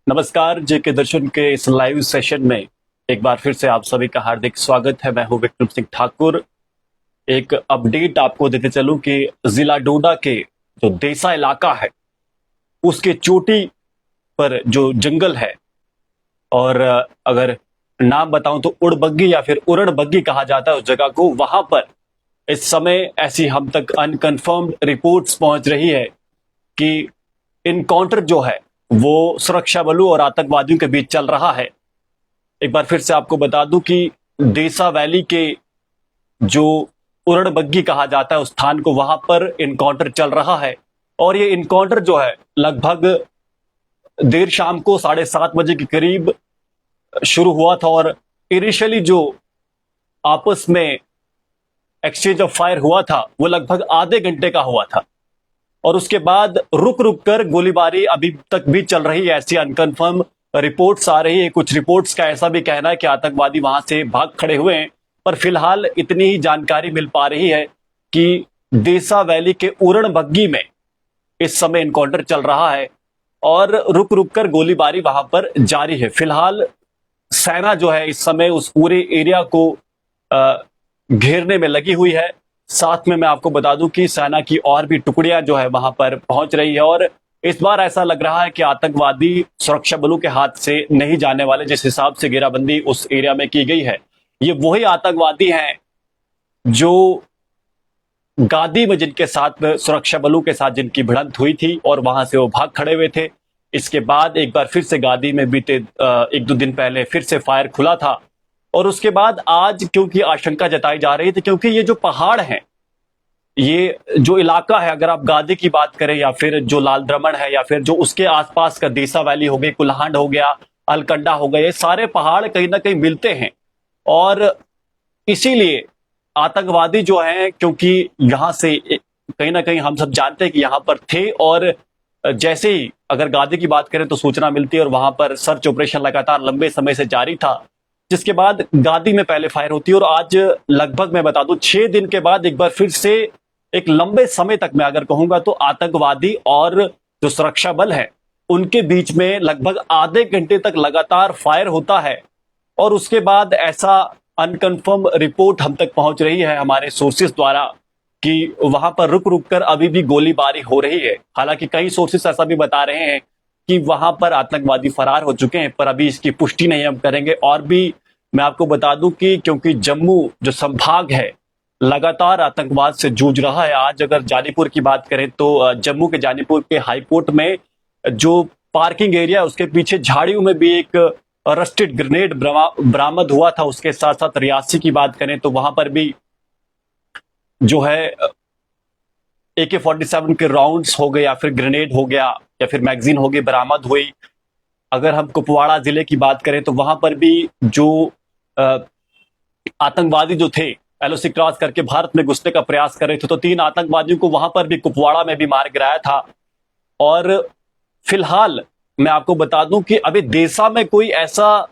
नमस्कार। जेके दर्शन के इस लाइव सेशन में एक बार फिर से आप सभी का हार्दिक स्वागत है। मैं हूं विक्रम सिंह ठाकुर। एक अपडेट आपको देते चलूं कि जिला डोडा के जो देसा इलाका है उसके चोटी पर जो जंगल है, और अगर नाम बताऊं तो उड़बग्गी या फिर उरण बग्गी कहा जाता है उस जगह को, वहां पर इस समय ऐसी हम तक अनकंफर्म्ड रिपोर्ट्स पहुंच रही है कि इनकाउंटर जो है वो सुरक्षा बलों और आतंकवादियों के बीच चल रहा है। एक बार फिर से आपको बता दूं कि देसा वैली के जो उरण बग्गी कहा जाता है उस स्थान को, वहां पर इनकाउंटर चल रहा है। और ये इनकाउंटर जो है लगभग देर शाम को 7:30 बजे के करीब शुरू हुआ था, और इनिशियली जो आपस में एक्सचेंज ऑफ फायर हुआ था वो लगभग आधे घंटे का हुआ था, और उसके बाद रुक रुक कर गोलीबारी अभी तक भी चल रही है। ऐसी अनकंफर्म रिपोर्ट्स आ रही है। कुछ रिपोर्ट्स का ऐसा भी कहना है कि आतंकवादी वहां से भाग खड़े हुए हैं, पर फिलहाल इतनी ही जानकारी मिल पा रही है कि देसा वैली के उरण बग्गी में इस समय इनकाउंटर चल रहा है और रुक रुक कर गोलीबारी वहां पर जारी है। फिलहाल सेना जो है इस समय उस पूरे एरिया को घेरने में लगी हुई है। साथ में मैं आपको बता दूं कि सेना की और भी टुकड़ियां जो है वहां पर पहुंच रही है, और इस बार ऐसा लग रहा है कि आतंकवादी सुरक्षा बलों के हाथ से नहीं जाने वाले। जिस हिसाब से घेराबंदी उस एरिया में की गई है, ये वही आतंकवादी हैं जो गादी में जिनके साथ सुरक्षा बलों के साथ जिनकी भिड़ंत हुई थी और वहां से वो भाग खड़े हुए थे। इसके बाद एक बार फिर से गादी में बीते 1-2 दिन पहले फिर से फायर खुला था, और उसके बाद आज क्योंकि आशंका जताई जा रही थी, क्योंकि ये जो पहाड़ हैं, ये जो इलाका है, अगर आप गादी की बात करें या फिर जो लाल द्रमण है या फिर जो उसके आसपास का देसा वैली हो गई, कुल्हांड हो गया, अलकंडा हो गया, ये सारे पहाड़ कहीं ना कहीं मिलते हैं। और इसीलिए आतंकवादी जो हैं, क्योंकि यहां से कहीं ना कहीं हम सब जानते हैं कि यहां पर थे, और जैसे ही अगर गादी की बात करें तो सूचना मिलती है और वहां पर सर्च ऑपरेशन लगातार लंबे समय से जारी था, जिसके बाद गादी में पहले फायर होती है। और आज लगभग मैं बता दूं 6 दिन के बाद एक बार फिर से एक लंबे समय तक मैं अगर कहूंगा तो आतंकवादी और जो सुरक्षा बल है उनके बीच में लगभग आधे घंटे तक लगातार फायर होता है। और उसके बाद ऐसा अनकंफर्म रिपोर्ट हम तक पहुंच रही है हमारे सोर्सेस द्वारा कि वहां पर रुक रुक कर अभी भी गोलीबारी हो रही है। हालांकि कई सोर्सेस ऐसा भी बता रहे हैं कि वहां पर आतंकवादी फरार हो चुके हैं, पर अभी इसकी पुष्टि नहीं हम करेंगे। और भी मैं आपको बता दूं कि क्योंकि जम्मू जो संभाग है लगातार आतंकवाद से जूझ रहा है। आज अगर जानीपुर की बात करें तो जम्मू के जानीपुर के हाईकोर्ट में जो पार्किंग एरिया उसके पीछे झाड़ियों में भी एक रस्टेड ग्रेनेड बरामद हुआ था। उसके साथ साथ रियासी की बात करें तो वहां पर भी जो है AK-47 के राउंड्स हो गए या फिर ग्रेनेड हो गया या फिर मैगजीन हो गई, बरामद हुई। अगर हम कुपवाड़ा जिले की बात करें तो वहां पर भी जो आतंकवादी जो थे LOC क्रॉस करके भारत में घुसने का प्रयास कर रहे थे, तो 3 आतंकवादियों को वहां पर भी कुपवाड़ा में भी मार गिराया था। और फिलहाल मैं आपको बता दूं कि अभी देसा में कोई ऐसा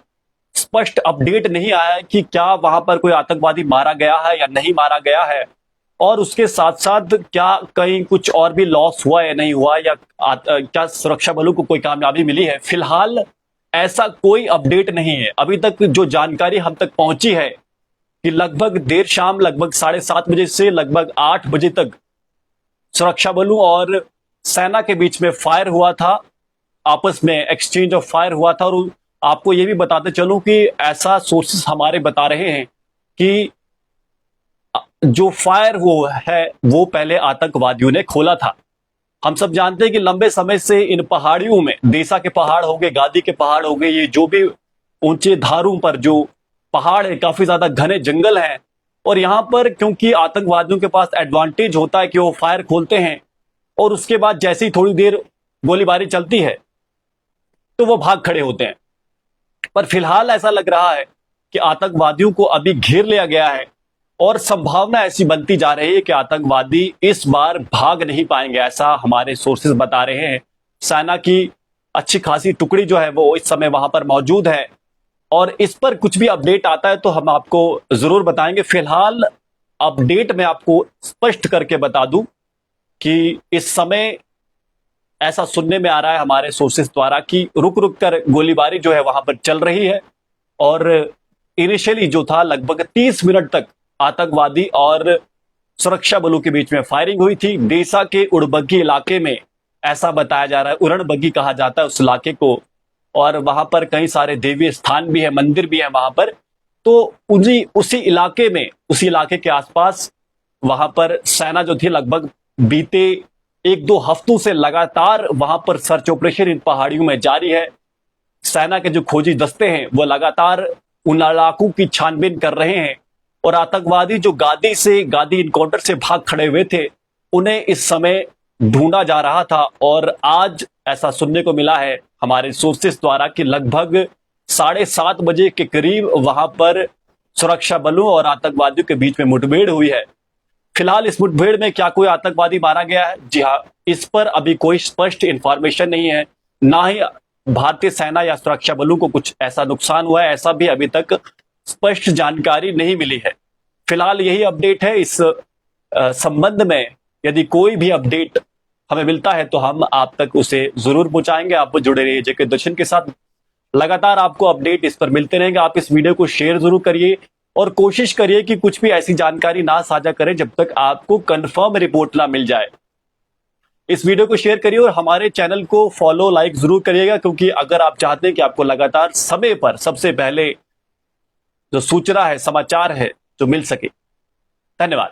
स्पष्ट अपडेट नहीं आया है कि क्या वहां पर कोई आतंकवादी मारा गया है या नहीं मारा गया है, और उसके साथ साथ क्या कहीं कुछ और भी लॉस हुआ या नहीं हुआ, या क्या सुरक्षा बलों को कोई कामयाबी मिली है। फिलहाल ऐसा कोई अपडेट नहीं है। अभी तक जो जानकारी हम तक पहुंची है कि लगभग देर शाम लगभग 7:30 बजे से लगभग 8 बजे तक सुरक्षा बलों और सेना के बीच में फायर हुआ था, आपस में एक्सचेंज ऑफ फायर हुआ था। और आपको यह भी बताते चलूं कि ऐसा सोर्सेस हमारे बता रहे हैं कि जो फायर वो पहले आतंकवादियों ने खोला था। हम सब जानते हैं कि लंबे समय से इन पहाड़ियों में, देसा के पहाड़ हो गए, गादी के पहाड़ हो गए, ये जो भी ऊंचे धारों पर जो पहाड़ है, काफी ज्यादा घने जंगल हैं। और यहां पर क्योंकि आतंकवादियों के पास एडवांटेज होता है कि वो फायर खोलते हैं और उसके बाद जैसे ही थोड़ी देर गोलीबारी चलती है तो वो भाग खड़े होते हैं। पर फिलहाल ऐसा लग रहा है कि आतंकवादियों को अभी घेर लिया गया है, और संभावना ऐसी बनती जा रही है कि आतंकवादी इस बार भाग नहीं पाएंगे, ऐसा हमारे सोर्सेज बता रहे हैं। सेना की अच्छी खासी टुकड़ी जो है वो इस समय वहां पर मौजूद है, और इस पर कुछ भी अपडेट आता है तो हम आपको जरूर बताएंगे। फिलहाल अपडेट मैं आपको स्पष्ट करके बता दूं कि इस समय ऐसा सुनने में आ रहा है हमारे सोर्सेस द्वारा कि रुक रुक कर गोलीबारी जो है वहां पर चल रही है। और इनिशियली जो था लगभग 30 मिनट तक आतंकवादी और सुरक्षा बलों के बीच में फायरिंग हुई थी। डेसा के उड़बग्गी इलाके में ऐसा बताया जा रहा है, उड़नबग्गी कहा जाता है उस इलाके को, और वहां पर कई सारे देवी स्थान भी है, मंदिर भी है वहां पर। तो उसी इलाके में, उसी इलाके के आसपास वहां पर सेना जो थी लगभग बीते 1-2 हफ्तों से लगातार वहां पर सर्च ऑपरेशन इन पहाड़ियों में जारी है। सेना के जो खोजी दस्ते हैं वो लगातार उन इलाकों की छानबीन कर रहे हैं, और आतंकवादी जो गादी इनकाउंटर से भाग खड़े हुए थे उन्हें इस समय ढूंढा जा रहा था। और आज ऐसा सुनने को मिला है हमारे सोर्सेस द्वारा कि लगभग 7:30 बजे के करीब वहां पर सुरक्षा बलों और आतंकवादियों के बीच में मुठभेड़ हुई है। फिलहाल इस मुठभेड़ में क्या कोई आतंकवादी मारा गया है? जी हाँ, इस पर अभी कोई स्पष्ट इंफॉर्मेशन नहीं है, ना ही भारतीय सेना या सुरक्षा बलों को कुछ ऐसा नुकसान हुआ है, ऐसा भी अभी तक स्पष्ट जानकारी नहीं मिली है। फिलहाल यही अपडेट है। इस संबंध में यदि कोई भी अपडेट हमें मिलता है तो हम आप तक उसे जरूर पहुंचाएंगे। आप जुड़े रहिए जेके दर्शन के साथ, लगातार आपको अपडेट इस पर मिलते रहेंगे। आप इस वीडियो को शेयर जरूर करिए और कोशिश करिए कि कुछ भी ऐसी जानकारी ना साझा करें जब तक आपको कंफर्म रिपोर्ट ना मिल जाए। इस वीडियो को शेयर करिए और हमारे चैनल को फॉलो लाइक जरूर करिएगा, क्योंकि अगर आप चाहते हैं कि आपको लगातार समय पर सबसे पहले जो सूचना है, समाचार है, जो मिल सके। धन्यवाद।